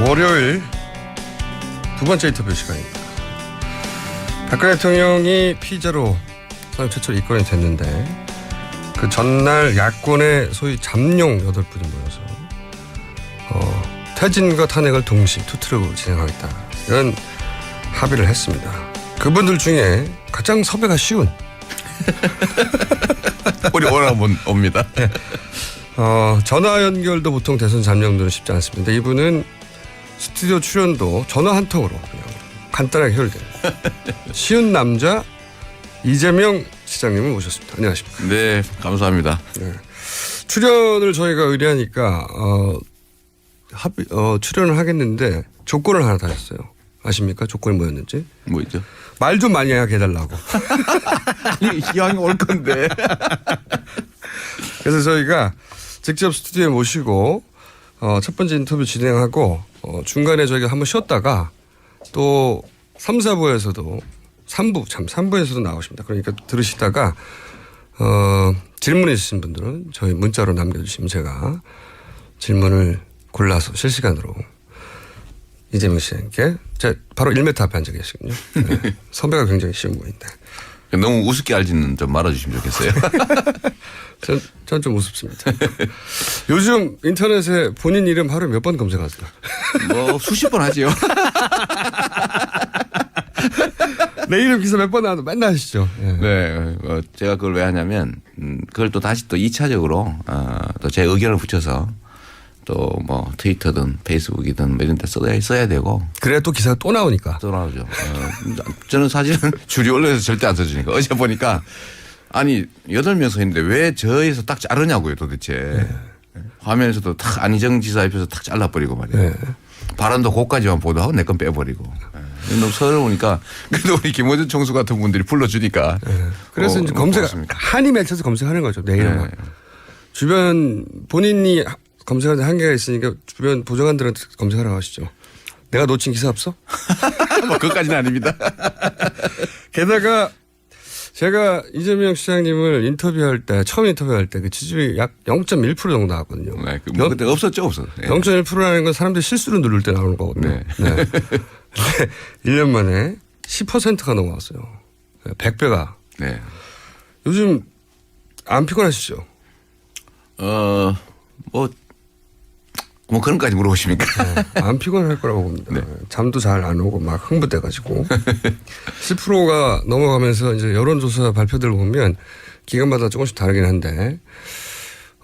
월요일 두 번째 인터뷰 시간입니다. 박근혜 대통령이 피의자로 사형 최초로 입건이 됐는데 그 전날 야권의 소위 잠룡 8분이 모여서 퇴진과 탄핵을 동시 투트랙으로 진행하겠다 이런 합의를 했습니다. 그분들 중에 가장 섭외가 쉬운 우리 오라 옵니다. 네. 전화 연결도 보통 대선 잠룡들은 쉽지 않습니다. 이분은 스튜디오 출연도 전화 한 통으로 그냥 간단하게 해결돼요. 쉬운 남자 이재명 시장님을 모셨습니다. 안녕하십니까? 네, 감사합니다. 네. 출연을 저희가 의뢰하니까 출연을 하겠는데 조건을 하나 달았어요. 아십니까? 조건이 뭐였는지? 뭐 있죠? 말 좀 많이 하게 해달라고. 아니, 기왕이 올 건데. 그래서 저희가 직접 스튜디오에 모시고 첫 번째 인터뷰 진행하고 중간에 저희가 한번 쉬었다가 또 3, 4부에서도 3부에서도 나오십니다. 그러니까 들으시다가 질문 있으신 분들은 저희 문자로 남겨주시면 제가 질문을 골라서 실시간으로 이재명 씨에게 제가 바로 1m 앞에 앉아 계시거든요. 네. 섭외가 굉장히 쉬운 분인데. 너무 우습게 알지는 좀 말아주시면 좋겠어요. 전 좀 우습습니다. 요즘 인터넷에 본인 이름 하루에 몇 번 검색하세요? 뭐 수십 번 하지요. 내 이름 기사 몇 번 나와도 맨날 하시죠. 네. 네, 제가 그걸 왜 하냐면 그걸 또 다시 또 2차적으로 또 제 의견을 붙여서 또 뭐 트위터든 페이스북이든 뭐 이런 데 써야 되고. 그래야 또 기사가 또 나오니까. 또 나오죠. 저는 사실은 줄이 올려서 절대 안 써주니까. 어제 보니까 아니 8명 서 있는데 왜 저에서 딱 자르냐고요 도대체. 네. 화면에서도 탁 안희정 지사 옆에서 탁 잘라버리고 말이에요. 네. 발언도 그까지만 보도하고 내 건 빼버리고. 네. 너무 서러우니까 그래도 우리 김어준 총수 같은 분들이 불러주니까. 네. 그래서 이제 검색 한이 맺혀서 검색하는 거죠. 내 이름은. 네. 주변 본인이 검색하는 한계가 있으니까 주변 보좌관들한테 검색하라고 하시죠. 내가 놓친 기사 없어? 뭐 그것까지는 아닙니다. 게다가 제가 이재명 시장님을 처음 인터뷰할 때 그 지지율이 약 0.1% 정도 나왔거든요. 네, 뭐 그때 없었죠. 네. 0.1%라는 건 사람들이 실수로 누를 때 나오는 거거든요. 네. 네. 근데 1년 만에 10%가 넘어왔어요. 100배가. 네. 요즘 안 피곤하시죠? 뭐 그런까지 물어보십니까? 네, 안 피곤할 거라고 봅니다. 네. 잠도 잘 안 오고 막 흥분돼가지고 10%가 넘어가면서 이제 여론조사 발표들 보면 기간마다 조금씩 다르긴 한데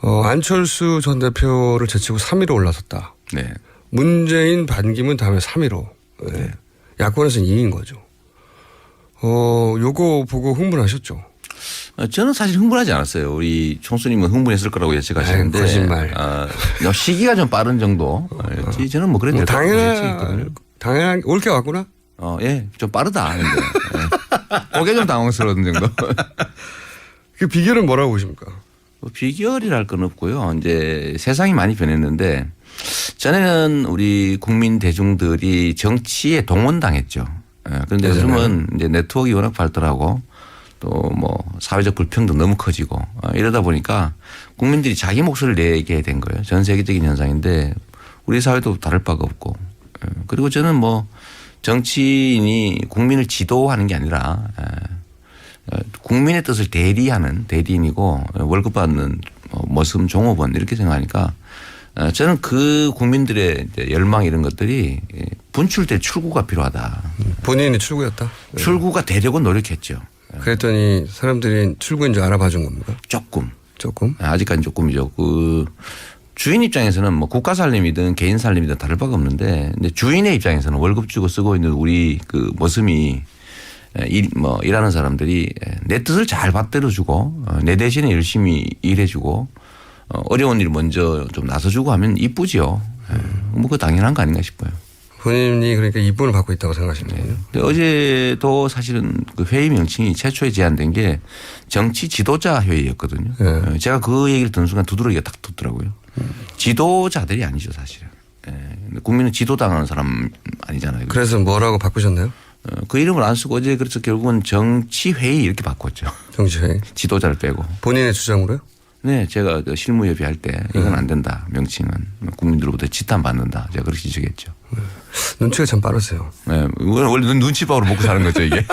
안철수 전 대표를 제치고 3위로 올라섰다. 네. 문재인 반기문 다음에 3위로. 네. 네. 야권에서는 2위인 거죠. 요거 보고 흥분하셨죠? 저는 사실 흥분하지 않았어요. 우리 총수님은 흥분했을 거라고 예측하시는데. 거짓말. 시기가 좀 빠른 정도. 저는 뭐 그래도 당연한 올게 왔구나. 예, 좀 빠르다. 근데 그게 좀 당황스러운 정도. 그 비결은 뭐라고 보십니까? 비결이랄 건 없고요. 이제 세상이 많이 변했는데 전에는 우리 국민 대중들이 정치에 동원당했죠. 그런데 요즘은 이제 네트워크가 워낙 발달하고 또 뭐 사회적 불평등 너무 커지고 이러다 보니까 국민들이 자기 목소리를 내게 된 거예요. 전 세계적인 현상인데 우리 사회도 다를 바가 없고. 그리고 저는 뭐 정치인이 국민을 지도하는 게 아니라 국민의 뜻을 대리하는 대리인이고 월급 받는 머슴 종업원 이렇게 생각하니까 저는 그 국민들의 열망 이런 것들이 분출될 출구가 필요하다. 본인이 출구였다? 출구가 되려고 노력했죠. 그랬더니 사람들이 출구인 줄 알아봐 준 겁니까? 조금. 아직까지 조금이죠. 그 주인 입장에서는 뭐 국가 살림이든 개인 살림이든 다를 바가 없는데 근데 주인의 입장에서는 월급 주고 쓰고 있는 우리 그 머슴이 일하는 사람들이 내 뜻을 잘 받들어주고 내 대신에 열심히 일해주고 어려운 일 먼저 좀 나서주고 하면 이쁘지요. 뭐 그거 당연한 거 아닌가 싶어요. 본인이 그러니까 이쁨을 받고 있다고 생각하시는 거예요? 네. 어제도 사실은 그 회의 명칭이 최초에 제안된 게 정치 지도자 회의였거든요. 네. 제가 그 얘기를 듣는 순간 두드러기가 딱 돋더라고요. 지도자들이 아니죠 사실은. 국민은 지도당하는 사람 아니잖아요. 그래서 뭐라고 바꾸셨나요? 그 이름을 안 쓰고 어제 그래서 결국은 정치회의 이렇게 바꿨죠. 정치회의. 지도자를 빼고. 본인의 주장으로요? 네, 제가 그 실무협의할 때 이건 안 된다. 명칭은 국민들로부터 지탄 받는다. 제가 그렇게 지적했죠. 눈치가 참 빠르세요. 네, 원래 눈치밥으로 먹고 사는 거죠 이게.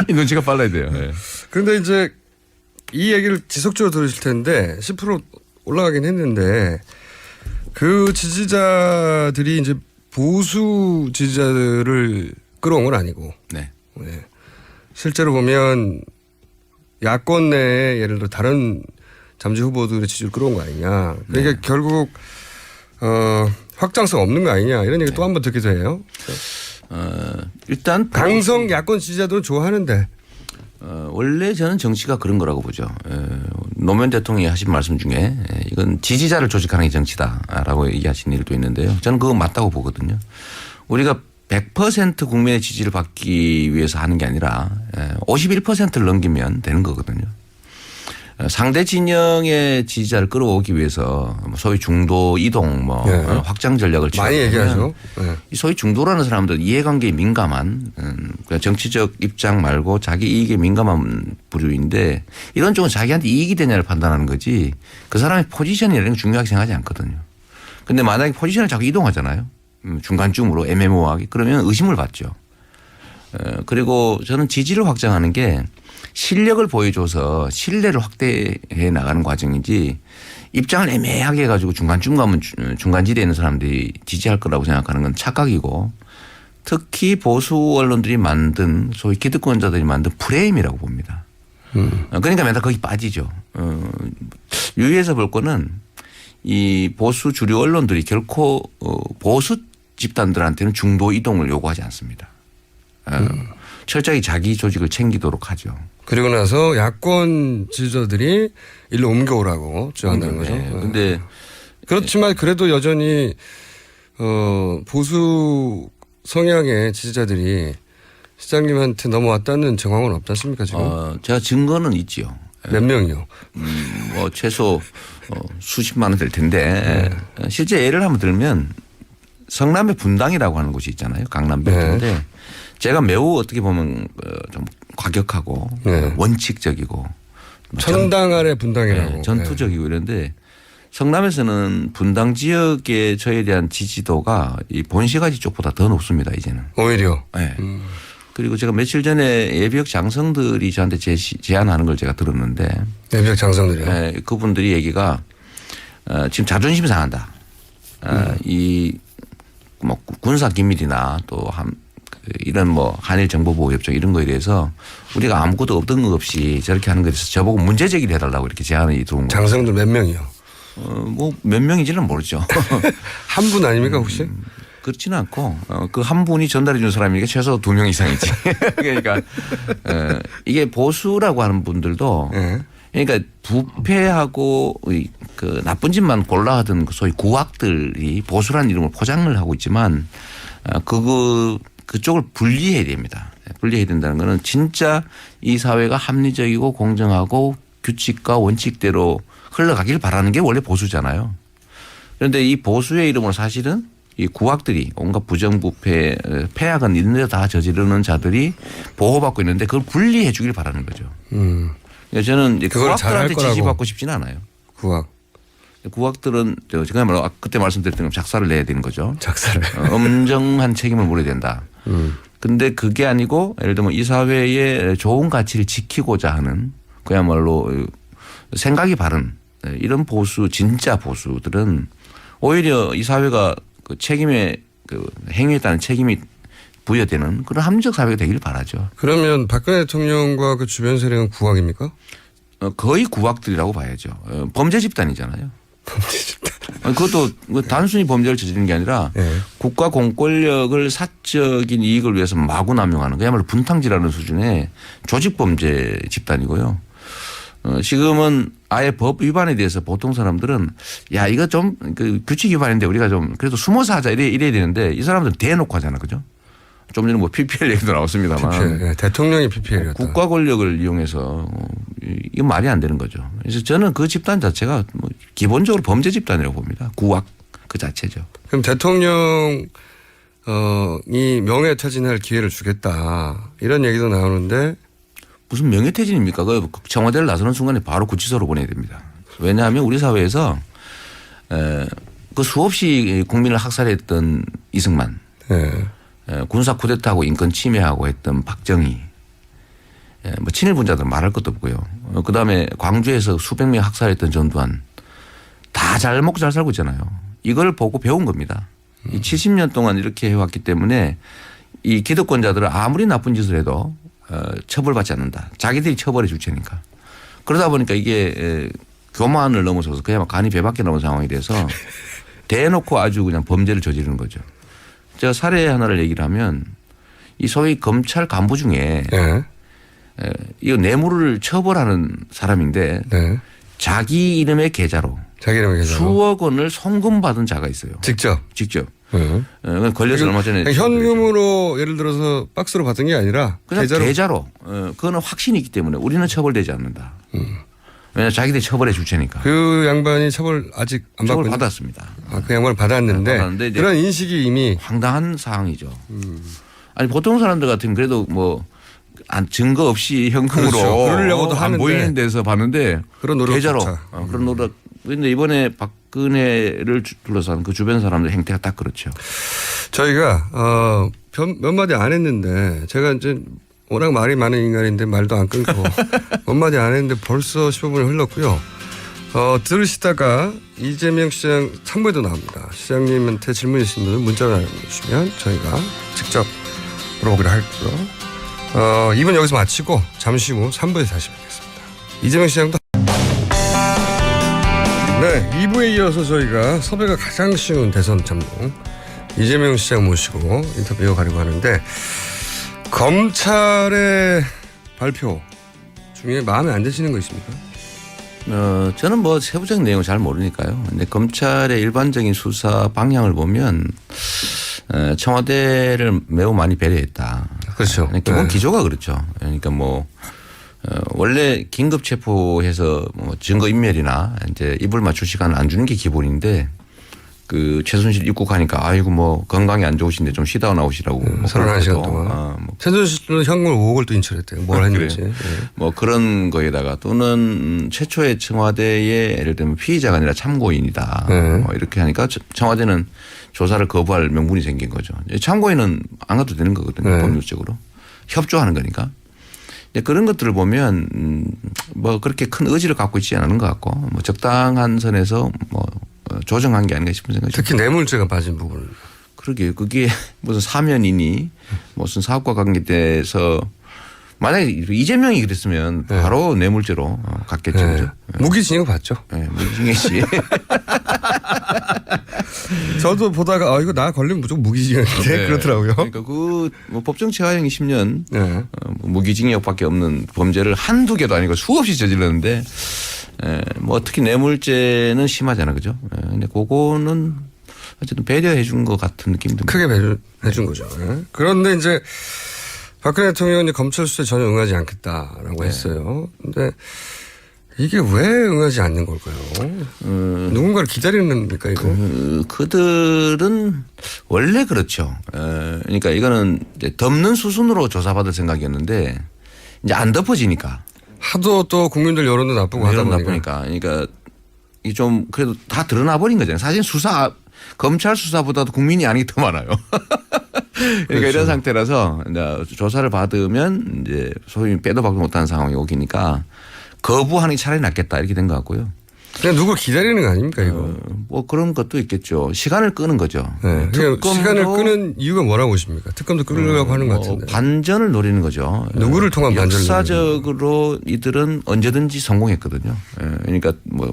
이 눈치가 빨라야 돼요. 네. 그런데 이제 이 얘기를 지속적으로 들으실 텐데 10% 올라가긴 했는데 그 지지자들이 이제 보수 지지자들을 끌어온 건 아니고 네. 네. 실제로 보면 야권 내에 예를 들어 다른 잠재 후보들의 지지를 끌어온 거 아니냐. 그러니까 네. 결국 확장성 없는 거 아니냐 이런 얘기 또 한 번 듣기도 해요. 일단 강성 야권 지지자들은 좋아하는데 원래 저는 정치가 그런 거라고 보죠. 노무현 대통령이 하신 말씀 중에 이건 지지자를 조직하는 게 정치다라고 얘기하신 일도 있는데요. 저는 그거 맞다고 보거든요. 우리가 100% 국민의 지지를 받기 위해서 하는 게 아니라 51%를 넘기면 되는 거거든요. 상대 진영의 지지자를 끌어오기 위해서 소위 중도 이동 확장 전략을 많이 얘기하죠. 네. 이 소위 중도라는 사람들은 이해관계에 민감한 그러니까 정치적 입장 말고 자기 이익에 민감한 부류인데 이런 쪽은 자기한테 이익이 되냐를 판단하는 거지 그 사람의 포지션이라는 게 중요하게 생각하지 않거든요. 그런데 만약에 포지션을 자꾸 이동하잖아요. 중간쯤으로 애매모호하게 그러면 의심을 받죠. 그리고 저는 지지를 확장하는 게 실력을 보여줘서 신뢰를 확대해 나가는 과정이지 입장을 애매하게 해가지고 중간쯤 가면 중간지대에 있는 사람들이 지지할 거라고 생각하는 건 착각이고 특히 보수 언론들이 만든 소위 기득권자들이 만든 프레임이라고 봅니다. 그러니까 맨날 거기 빠지죠. 유의해서 볼 거는 이 보수 주류 언론들이 결코 보수 집단들한테는 중도 이동을 요구하지 않습니다. 철저히 자기 조직을 챙기도록 하죠. 그리고 나서 야권 지지자들이 일로 옮겨오라고 주장한다는 거죠. 그런데 그렇지만 그래도 여전히 보수 성향의 지지자들이 시장님한테 넘어왔다는 정황은 없지 않습니까 지금? 제가 증거는 있지요. 몇 명이요? 뭐 최소 수십만 원 될 텐데 실제 예를 한번 들면 성남의 분당이라고 하는 곳이 있잖아요. 강남병인데 네. 제가 매우 어떻게 보면 좀 과격하고 네. 원칙적이고 천당 아래 분당이라고 네, 전투적이고 네. 이런데 성남에서는 분당 지역의 저에 대한 지지도가 이 본시가지 쪽보다 더 높습니다. 이제는. 오히려. 네. 그리고 제가 며칠 전에 예비역 장성들이 저한테 제안하는 걸 제가 들었는데 예비역 장성들이요? 네, 그분들이 얘기가 지금 자존심 상한다. 이 뭐 군사 기밀이나 또 이런 뭐 한일 정보보호 협정 이런 거에 대해서 우리가 아무것도 없던 것 없이 저렇게 하는 것에 대해서 저보고 문제 제기를 해달라고 이렇게 제안이 들어온 거예요. 장성들 몇 명이요? 뭐 몇 명인지는 모르죠. 한 분 아닙니까 혹시? 그렇지는 않고 그 한 분이 전달해 준 사람이니까 최소 2명 이상이지. 그러니까 이게 보수라고 하는 분들도 그러니까 부패하고 그 나쁜 짓만 골라 하던 소위 구악들이 보수라는 이름을 포장을 하고 있지만 그쪽을 분리해야 됩니다. 분리해야 된다는 거는 진짜 이 사회가 합리적이고 공정하고 규칙과 원칙대로 흘러가길 바라는 게 원래 보수잖아요. 그런데 이 보수의 이름으로 사실은 이 구악들이 온갖 부정부패 폐악은 있는 데 다 저지르는 자들이 보호받고 있는데 그걸 분리해 주길 바라는 거죠. 그러니까 저는 구악들한테 지지받고 싶지는 않아요. 구악들은 그야말로 그때 말씀드렸던 작사를 내야 되는 거죠. 작사를. 엄정한 책임을 물어야 된다. 그런데 그게 아니고 예를 들면 이 사회의 좋은 가치를 지키고자 하는 그야말로 생각이 바른 이런 보수 진짜 보수들은 오히려 이 사회가 그 책임에 그 행위에 따른 책임이 부여되는 그런 합리적 사회가 되기를 바라죠. 그러면 박근혜 대통령과 그 주변 세력은 구악입니까? 거의 구악들이라고 봐야죠. 범죄 집단이잖아요. 범죄 집단. 그것도 단순히 범죄를 저지르는 게 아니라 국가 공권력을 사적인 이익을 위해서 마구 남용하는 그야말로 분탕질하는 수준의 조직범죄 집단이고요. 지금은 아예 법 위반에 대해서 보통 사람들은 야 이거 좀 그 규칙 위반인데 우리가 좀 그래도 숨어서 하자 이래야 되는데 이 사람들은 대놓고 하잖아. 그죠? 좀 전에 뭐 PPL 얘기도 나왔습니다만. PPL, 대통령이 PPL이었다. 국가 권력을 이용해서 이거 말이 안 되는 거죠. 그래서 저는 그 집단 자체가 뭐 기본적으로 범죄 집단이라고 봅니다. 구악 그 자체죠. 그럼 대통령이 명예퇴진할 기회를 주겠다 이런 얘기도 나오는데 무슨 명예퇴진입니까? 그 청와대를 나서는 순간에 바로 구치소로 보내야 됩니다. 왜냐하면 우리 사회에서 그 수없이 국민을 학살했던 이승만, 군사 쿠데타하고 인권 침해하고 했던 박정희, 뭐 친일분자들 말할 것도 없고요. 그다음에 광주에서 수백 명 학살했던 전두환 다 잘 먹고 잘 살고 있잖아요. 이걸 보고 배운 겁니다. 이 70년 동안 이렇게 해왔기 때문에 이 기득권자들은 아무리 나쁜 짓을 해도 처벌받지 않는다. 자기들이 처벌해 줄 테니까. 그러다 보니까 이게 교만을 넘어서서 그야말로 간이 배밖에 넘은 상황이 돼서 대놓고 아주 그냥 범죄를 저지르는 거죠. 제가 사례 하나를 얘기를 하면 이 소위 검찰 간부 중에 이 뇌물을 처벌하는 사람인데 자기 이름의 계좌로 수억 원을 송금받은 자가 있어요. 직접. 걸려서 얼마 전에. 현금으로 예를 들어서 박스로 받은 게 아니라 그냥 계좌로. 그거는 확신이 있기 때문에 우리는 처벌되지 않는다. 왜냐하면 자기들이 처벌해 줄 테니까. 그 양반이 처벌 아직 안 받고. 처벌 받았습니다. 그 양반을 받았는데 그런 인식이 이미. 황당한 상황이죠. 아니 보통 사람들 같으면 그래도 뭐 증거 없이 현금으로 그렇죠. 그러려고도 안 하는데. 보이는 데서 봤는데 그런 노력 계좌로 그런 노력. 그런데 이번에 박근혜를 둘러싼 그 주변 사람들 행태가 딱 그렇죠. 저희가 몇 마디 안 했는데 제가 이제 워낙 말이 많은 인간인데 말도 안 끊고 몇 마디 안 했는데 벌써 15분이 흘렀고요. 들으시다가 이재명 시장 3부에도 나옵니다. 시장님한테 질문 있으신 분은 문자로 남겨주시면 저희가 직접 물어보기로 할고요. 2분 여기서 마치고 잠시 후 3부에서 다시 뵙겠습니다. 이재명 시장도. 네, 2부에 이어서 저희가 섭외가 가장 쉬운 대선 참모 이재명 시장 모시고 인터뷰 이어가려고 하는데 검찰의 발표 중에 마음에 안 드시는 거 있습니까? 저는 뭐 세부적인 내용을 잘 모르니까요. 근데 검찰의 일반적인 수사 방향을 보면 청와대를 매우 많이 배려했다. 그렇죠. 기본 기조가 그렇죠. 그러니까 뭐 원래 긴급 체포해서 뭐 증거 인멸이나 이제 입을 맞출 시간을 안 주는 게 기본인데 그 최순실 입국하니까 아이고 뭐 건강이 안 좋으신데 좀 쉬다 나오시라고. 31시간 동안. 최순실은 현금 5억을 또 인출했대요. 뭘 했는지. 뭐 그런 거에다가 또는 최초의 청와대의 예를 들면 피의자가 아니라 참고인이다. 뭐 이렇게 하니까 청와대는 조사를 거부할 명분이 생긴 거죠. 참고인은 안 가도 되는 거거든요. 법률적으로. 협조하는 거니까. 그런 것들을 보면 뭐 그렇게 큰 의지를 갖고 있지 않은 것 같고 뭐 적당한 선에서 뭐 조정한 게 아닌가 싶은 생각이 특히 뇌물죄가 빠진 부분. 그러게요. 그게 무슨 사면이니 무슨 사업과 관계돼서 만약에 이재명이 그랬으면 바로 뇌물죄로 갔겠죠. 그렇죠? 무기징역 받죠. 네, 무기징역이지. 저도 보다가 이거 나 걸리면 무조건 무기징역인데 그렇더라고요. 그러니까 뭐 법정 체화형이 10년 무기징역밖에 없는 범죄를 한두 개도 아니고 수없이 저질렀는데 뭐 특히 뇌물죄는 심하잖아요. 그죠? 근데 그거는 어쨌든 배려해 준 것 같은 느낌도 크게 배려해 준 거죠. 그런데 이제 박근혜 대통령이 검찰 수사에 전혀 응하지 않겠다라고 했어요. 근데 이게 왜 응하지 않는 걸까요? 누군가를 기다리는 겁니까 이거? 그들은 원래 그렇죠. 그러니까 이거는 이제 덮는 수순으로 조사받을 생각이었는데 이제 안 덮어지니까. 하도 또 국민들 여론도 나쁘고 하다 보니까. 그러니까 이 좀 그래도 다 드러나 버린 거잖아요. 사실 검찰 수사보다도 국민이 아닌 게 더 많아요. 그러니까 그렇죠. 이런 상태라서 이제 조사를 받으면 이제 소위 빼도 박도 못하는 상황이 오기니까 거부하는 게 차라리 낫겠다 이렇게 된 것 같고요. 그냥 누굴 기다리는 거 아닙니까 이거? 뭐 그런 것도 있겠죠. 시간을 끄는 거죠. 네. 시간을 끄는 이유가 뭐라고 보십니까? 특검도 끌려고 하는 것 같은데. 반전을 노리는 거죠. 누구를 통한 반전을? 역사적으로 이들은 언제든지 성공했거든요. 그러니까 뭐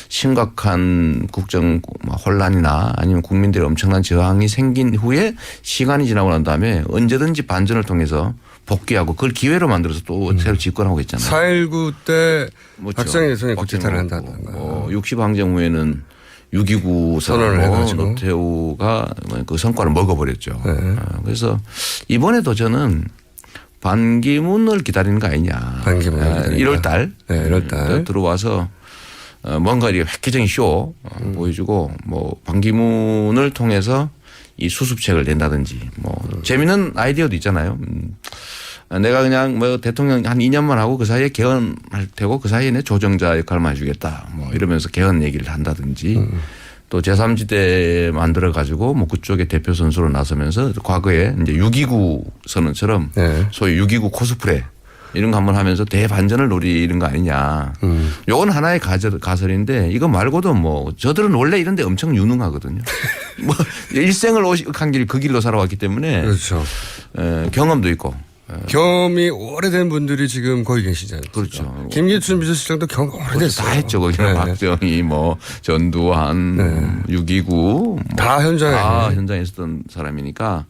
심각한 국정 혼란이나 아니면 국민들의 엄청난 저항이 생긴 후에 시간이 지나고 난 다음에 언제든지 반전을 통해서 복귀하고 그걸 기회로 만들어서 또 새로 집권하고 있잖아요. 4.19 때 그렇죠. 박정희 대통령이 국제타를 한다든가. 60항쟁 후에는 6.29 선언을 해가지고 노태우가 그 성과를 먹어버렸죠. 그래서 이번에도 저는 반기문을 기다리는 거 아니냐. 1월 달. 1월 달. 들어와서 뭔가 이렇게 획기적인 쇼 보여주고 뭐 반기문을 통해서 이 수습책을 낸다든지 뭐 재미있는 아이디어도 있잖아요. 내가 그냥 뭐 대통령 한 2년만 하고 그 사이에 개헌할 테고 그 사이에 내 조정자 역할만 해주겠다 뭐 이러면서 개헌 얘기를 한다든지 또 제3지대 만들어 가지고 뭐 그쪽에 대표 선수로 나서면서 과거에 이제 6.29 선언처럼 네. 소위 6.29 코스프레 이런 거 한번 하면서 대반전을 노리는 거 아니냐. 요건 하나의 가설인데 이거 말고도 뭐 저들은 원래 이런 데 엄청 유능하거든요. 뭐 일생을 한 길 그 길로 살아왔기 때문에 그렇죠. 경험도 있고. 경험이 오래된 분들이 지금 거기 계시잖아요. 그렇죠. 김기춘 비서실장도 경험 오래됐어요. 다 했죠. 거기는 네. 박정희 뭐 전두환 6.29 다 현장에. 다 현장에 있었던 사람이니까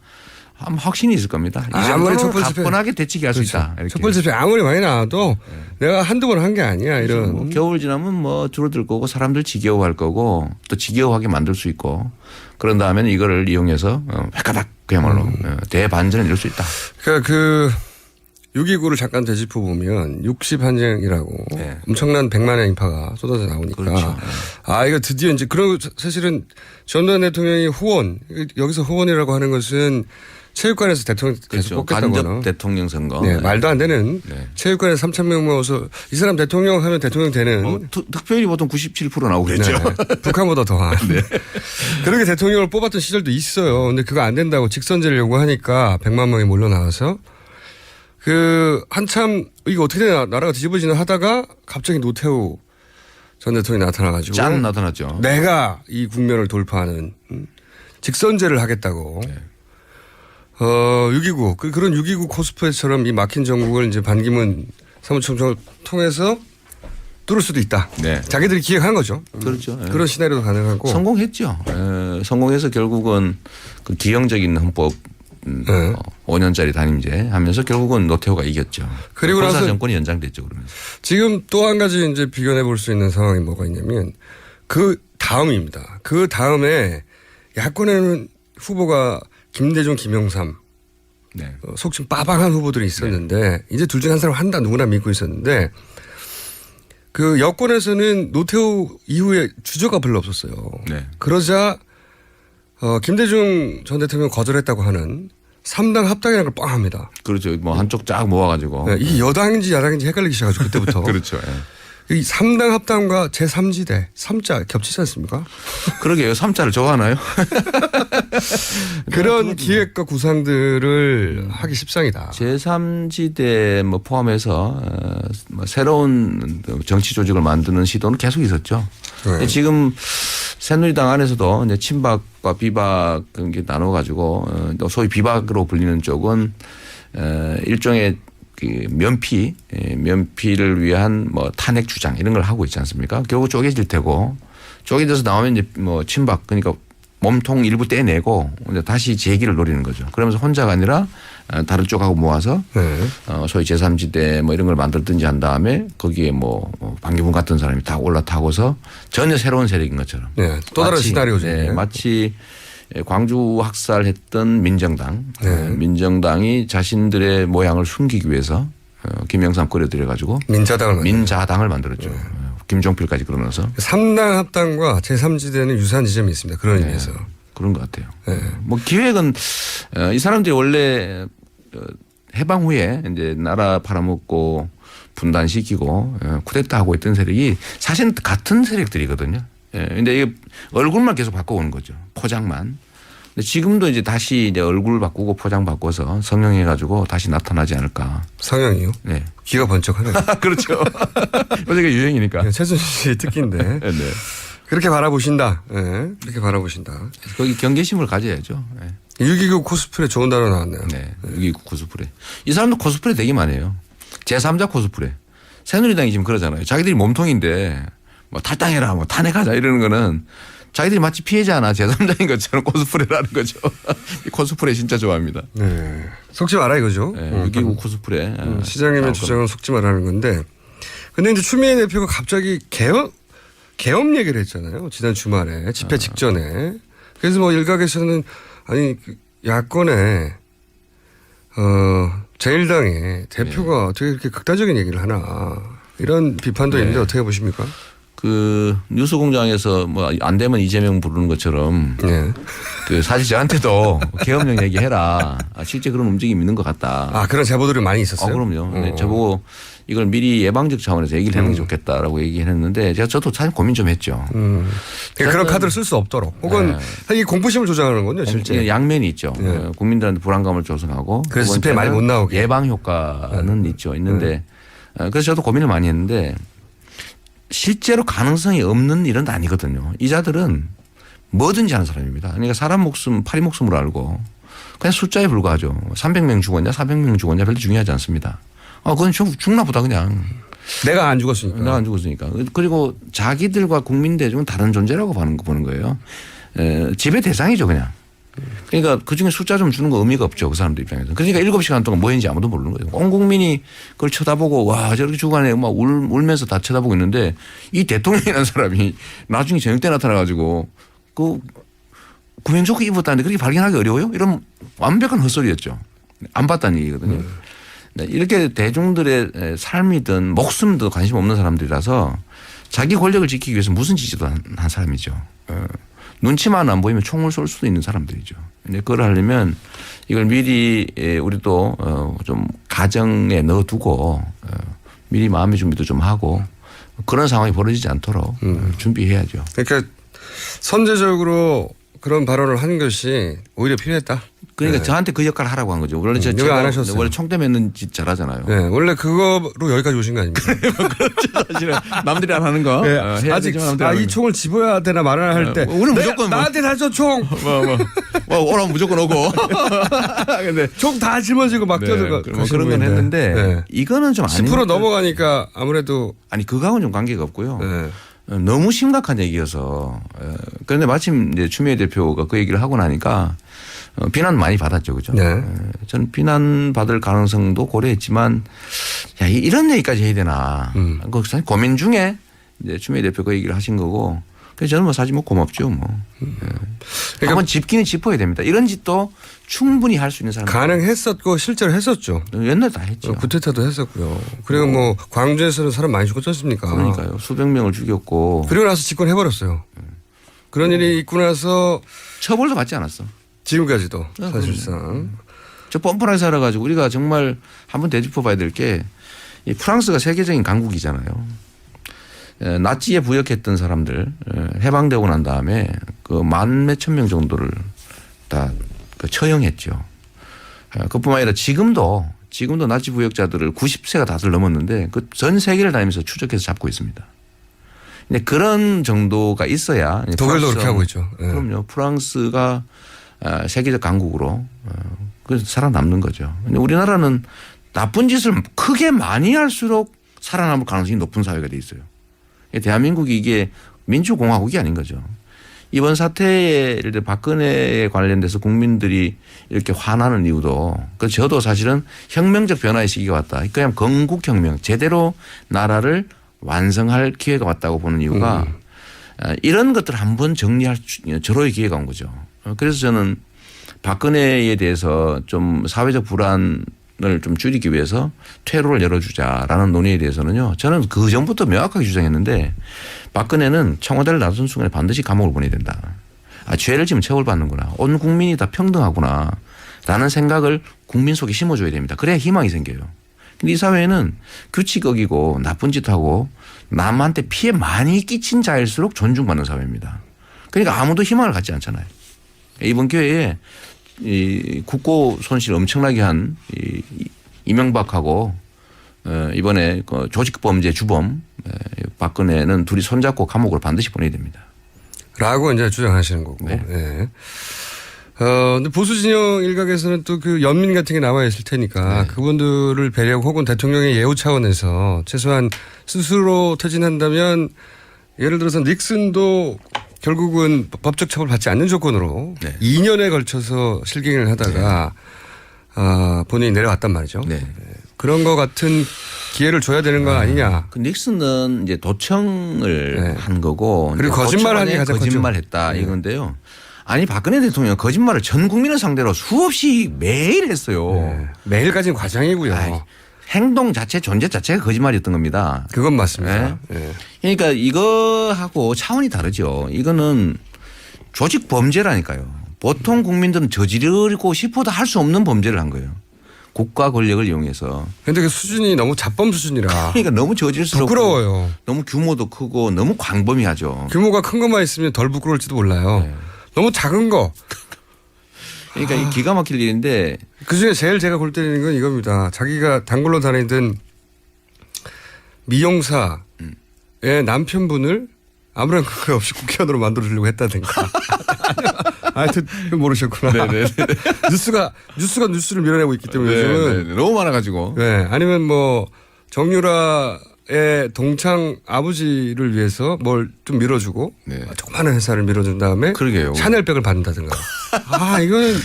아마 확신이 있을 겁니다. 이 아무리 정도는 첫 번째 가뿐하게 대치기 할 수 있다. 이렇게. 첫 번째 집회 아무리 많이 나와도 내가 한두 번 한 게 아니야. 이런. 뭐 겨울 지나면 뭐 줄어들 거고 사람들 지겨워할 거고 또 지겨워하게 만들 수 있고 그런 다음에는 이거를 이용해서 획가닥 그야말로 대반전을 이룰 수 있다. 그러니까 그 6.29를 잠깐 되짚어 보면 60한쟁이라고 네. 엄청난 100만의 인파가 쏟아져 나오니까 그렇죠. 아 이거 드디어 이제 그런 사실은 전두환 대통령이 후원 여기서 후원이라고 하는 것은 체육관에서 대통령 계속 그렇죠. 뽑겠다거나 간접 대통령 선거. 네, 말도 안 되는 네. 체육관에서 3,000명 모아서 이 사람 대통령 하면 대통령 되는 득표율이 보통 97% 나오겠죠. 네, 북한보다 더한 그렇게 대통령을 뽑았던 시절도 있어요. 근데 그거 안 된다고 직선제를 요구하니까 100만 명이 몰려 나와서 그 한참 이거 어떻게 되나 나라가 뒤집어지나 하다가 갑자기 노태우 전 대통령이 나타나가지고 짠 나타났죠. 내가 이 국면을 돌파하는 직선제를 하겠다고. 네. 6.29 그런 6.29 코스프레처럼 이 막힌 전국을 이제 반기문 사무총장을 통해서 뚫을 수도 있다. 네. 자기들이 기획한 거죠. 그렇죠. 네. 그런 시나리오도 가능하고. 성공했죠. 성공해서 결국은 그 기형적인 헌법 5년짜리 단임제 하면서 결국은 노태우가 이겼죠. 그리고 나서 정권이 연장됐죠. 그러면서. 지금 또 한 가지 이제 비교해 볼 수 있는 상황이 뭐가 있냐면 그 다음입니다. 그 다음에 야권에는 후보가 김대중, 김영삼 네. 속칭 빠방한 후보들이 있었는데 이제 둘 중에 한 사람 한다 누구나 믿고 있었는데 그 여권에서는 노태우 이후에 주저가 별로 없었어요. 네. 그러자 김대중 전 대통령 거절했다고 하는 3당 합당이라는 걸 뻥합니다. 그렇죠. 뭐 한쪽 쫙 모아가지고. 네, 이게 여당인지 야당인지 헷갈리기 시작하죠. 그때부터. 그렇죠. 이 3당 합당과 제3지대 3자 겹치지 않습니까? 그러게요. 3자를 좋아하나요? 그런 기획과 구상들을 하기 십상이다. 제3지대 뭐 포함해서 뭐 새로운 정치 조직을 만드는 시도는 계속 있었죠. 네. 지금 새누리당 안에서도 이제 친박과 비박 그런 게 나눠가지고 소위 비박으로 불리는 쪽은 일종의 그 면피를 위한 뭐 탄핵 주장 이런 걸 하고 있지 않습니까? 결국 쪼개질 테고 쪼개져서 나오면 이제 뭐 친박 그러니까 몸통 일부 떼내고 이제 다시 재기를 노리는 거죠. 그러면서 혼자가 아니라 다른 쪽하고 모아서 네. 소위 제3지대 뭐 이런 걸 만들든지 한 다음에 거기에 뭐 반기문 같은 사람이 다 올라타고서 전혀 새로운 세력인 것처럼. 네. 또 다른 시나리오죠. 네, 마치 광주 학살했던 민정당. 네. 민정당이 자신들의 모양을 숨기기 위해서 김영삼 끌어들여 가지고 민자당을 만들었죠. 김종필까지 그러면서. 3당 합당과 제3지대는 유사한 지점이 있습니다. 그런 의미에서. 그런 것 같아요. 네. 뭐 기획은 이 사람들이 원래 해방 후에 이제 나라 팔아먹고 분단시키고 쿠데타하고 있던 세력이 사실은 같은 세력들이거든요. 근데 이게 얼굴만 계속 바꿔오는 거죠. 포장만. 근데 지금도 이제 다시 이제 얼굴 바꾸고 포장 바꿔서 성형해가지고 다시 나타나지 않을까. 성형이요? 네. 귀가 번쩍하네요. 그렇죠. 요새가 유행이니까. 네, 최순실 씨 특기인데. 네. 그렇게 바라보신다. 네, 그렇게 바라보신다. 거기 경계심을 가져야죠. 네. 6.29 코스프레 좋은 단어 나왔네요. 네. 6.29 코스프레. 이 사람도 코스프레 되게 많이 해요. 제3자 코스프레. 새누리당이 지금 그러잖아요. 자기들이 몸통인데 뭐 탈당해라 뭐 탄핵하자 이러는 거는 자기들이 마치 피해자나 제3자인 것처럼 코스프레라는 거죠. 이 코스프레 진짜 좋아합니다. 네. 속지 마라 이거죠. 네. 6.29 코스프레. 시장님의 주장은 속지 말라는 건데. 근데 이제 추미애 대표가 갑자기 계엄 얘기를 했잖아요. 지난 주말에 집회 직전에. 그래서 뭐 일각에서는 아니 야권의 제1당의 대표가 어떻게 이렇게 극단적인 얘기를 하나 이런 비판도 있는데 어떻게 보십니까? 그 뉴스공장에서 뭐 안 되면 이재명 부르는 것처럼 예. 그 사실 저한테도 계엄령 얘기해라. 실제 그런 움직임이 있는 것 같다. 아, 그런 제보들이 많이 있었어요? 그럼요. 근데 저보고 이걸 미리 예방적 차원에서 얘기를 하는 게 좋겠다라고 얘기를 했는데 저도 사실 고민 좀 했죠. 그러니까 그런 카드를 쓸 수 없도록 혹은 이 공포심을 조장하는군요, 실제. 양면이 있죠. 국민들한테 불안감을 조성하고 그래서 두 집회 많이 못 나오게. 예방 효과는 있는데 그래서 저도 고민을 많이 했는데 실제로 가능성이 없는 일은 아니거든요. 이 자들은 뭐든지 하는 사람입니다. 그러니까 사람 목숨, 파리 목숨으로 알고 그냥 숫자에 불과하죠. 300명 죽었냐, 400명 죽었냐 별로 중요하지 않습니다. 그건 죽나 보다 그냥. 내가 안 죽었으니까. 내가 안 죽었으니까. 그리고 자기들과 국민 대중은 다른 존재라고 보는 거예요. 지배 대상이죠 그냥. 그러니까 그중에 숫자 좀 주는 거 의미가 없죠. 그 사람들 입장에서. 그러니까 7시간 동안 뭐 했는지 아무도 모르는 거예요. 온 국민이 그걸 쳐다보고 와 저렇게 주간에 막 울면서 다 쳐다보고 있는데 이 대통령이라는 사람이 나중에 저녁 때 나타나가지고 그 구명조끼 입었다는데 그렇게 발견하기 어려워요? 이런 완벽한 헛소리였죠. 안 봤다는 얘기거든요. 네, 이렇게 대중들의 삶이든 목숨도 관심 없는 사람들이라서 자기 권력을 지키기 위해서 무슨 짓도 한 사람이죠. 눈치만 안 보이면 총을 쏠 수도 있는 사람들이죠. 근데 그걸 하려면 이걸 미리 우리도 좀 가정에 넣어두고 미리 마음의 준비도 좀 하고 그런 상황이 벌어지지 않도록 준비해야죠. 그러니까 선제적으로 그런 발언을 하는 것이 오히려 필요했다. 그러니까 저한테 그 역할을 하라고 한 거죠. 원래 안 하셨어요. 원래 총대 맺는 짓 잘하잖아요. 네, 원래 그거로 여기까지 오신 거 아닙니까? 사실은 남들이 안 하는 거. 네, 아직 이 총을 집어야 되나 말아야 할 때. 오늘 무조건 나한테 다줘 총. 오라면 무조건 오고. 근데 총 다 짊어지고 막 뛰어들고 그런 건 했는데 네. 이거는 좀 아닌 10% 넘어가니까 아무래도 아니 그거하고는 좀 관계가 없고요. 네. 너무 심각한 얘기여서 그런데 마침 이제 추미애 대표가 그 얘기를 하고 나니까 비난 많이 받았죠, 그죠? 네. 저는 비난 받을 가능성도 고려했지만 야 이런 얘기까지 해야 되나? 그 고민 중에 이제 추미애 대표가 얘기를 하신 거고. 그래서 저는 뭐 사실 뭐 고맙죠, 뭐. 그러니까 한번 짚기는 짚어야 됩니다. 이런 짓도 충분히 할 수 있는 사람. 가능했었고 실제로 했었죠. 옛날 다 했죠. 구테타도 했었고요. 그리고 뭐 광주에서는 사람 많이 죽었지 않습니까? 그러니까요. 수백 명을 죽였고. 그리고 나서 집권해버렸어요. 그런 일이 있고 나서 처벌도 받지 않았어. 지금까지도 사실상. 저 뻔뻔하게 살아가지고 우리가 정말 한번 되짚어 봐야 될 게 이 프랑스가 세계적인 강국이잖아요. 나치에 부역했던 사람들 해방되고 난 다음에 그 만 몇천 명 정도를 다 처형했죠. 그뿐만 아니라 지금도 나치 부역자들을 90세가 다들 넘었는데 그 전 세계를 다니면서 추적해서 잡고 있습니다. 근데 그런 정도가 있어야 독일도 그렇게 하고 있죠. 네. 그럼요. 프랑스가 세계적 강국으로 그래서 살아남는 거죠. 근데 우리나라는 나쁜 짓을 크게 많이 할수록 살아남을 가능성이 높은 사회가 돼 있어요. 대한민국이 이게 민주공화국이 아닌 거죠. 이번 사태에 예를 들어 박근혜에 관련돼서 국민들이 이렇게 화나는 이유도 그 저도 사실은 혁명적 변화의 시기가 왔다. 그냥 건국혁명 제대로 나라를 완성할 기회가 왔다고 보는 이유가 이런 것들을 한번 정리할 절호의 기회가 온 거죠. 그래서 저는 박근혜에 대해서 좀 사회적 불안을 좀 줄이기 위해서 퇴로를 열어주자라는 논의에 대해서는요. 저는 그 전부터 명확하게 주장했는데 박근혜는 청와대를 나선 순간에 반드시 감옥을 보내야 된다. 죄를 지면 처벌받는구나. 온 국민이 다 평등하구나. 라는 생각을 국민 속에 심어줘야 됩니다. 그래야 희망이 생겨요. 근데 이 사회는 규칙 어기고 나쁜 짓 하고 남한테 피해 많이 끼친 자일수록 존중받는 사회입니다. 그러니까 아무도 희망을 갖지 않잖아요. 이번 기회에 이 국고 손실 엄청나게 한 이명박하고 이번에 그 조직범죄 주범 박근혜는 둘이 손잡고 감옥을 반드시 보내야 됩니다. 라고 이제 주장하시는 거고. 네. 네. 근데 보수 진영 일각에서는 또 그 연민 같은 게 나와 있을 테니까 네. 그분들을 배려하고 혹은 대통령의 예우 차원에서 최소한 스스로 퇴진한다면 예를 들어서 닉슨도 결국은 법적 처벌 받지 않는 조건으로 네. 2년에 걸쳐서 실갱을 하다가 본인이 내려왔단 말이죠. 네. 그런 거 같은 기회를 줘야 되는 거 아니냐. 그 닉슨은 이제 도청을 네. 한 거고 그리고 거짓말한 게 가장 거짓말했다 네. 이건데요. 아니 박근혜 대통령 거짓말을 전 국민을 상대로 수없이 매일 했어요. 네. 매일까지는 과장이고요. 행동 자체 존재 자체가 거짓말이었던 겁니다. 그건 맞습니다. 예. 그러니까 이거하고 차원이 다르죠. 이거는 조직 범죄라니까요. 보통 국민들은 저지르고 싶어도 할 수 없는 범죄를 한 거예요. 국가 권력을 이용해서. 그런데 그 수준이 너무 자범 수준이라. 그러니까 너무 저질스럽고 부끄러워요. 너무 규모도 크고 너무 광범위하죠. 규모가 큰 것만 있으면 덜 부끄러울지도 몰라요. 네. 너무 작은 거. 그러니까 이 기가 막힐 일인데 그중에 제일 제가 골 때리는 건 이겁니다. 자기가 단골로 다니던 미용사의 남편분을 아무런 근거 없이 국회의원으로 만들어주려고 했다든가. 하여튼 모르셨구나. 네네. 뉴스가 뉴스를 밀어내고 있기 때문에 요즘은 너무 많아가지고. 네. 아니면 뭐 정유라의 동창 아버지를 위해서 뭘 좀 밀어주고 네. 조그마한 회사를 밀어준 다음에 그러게요. 샤넬백을 받는다든가. 아 이거는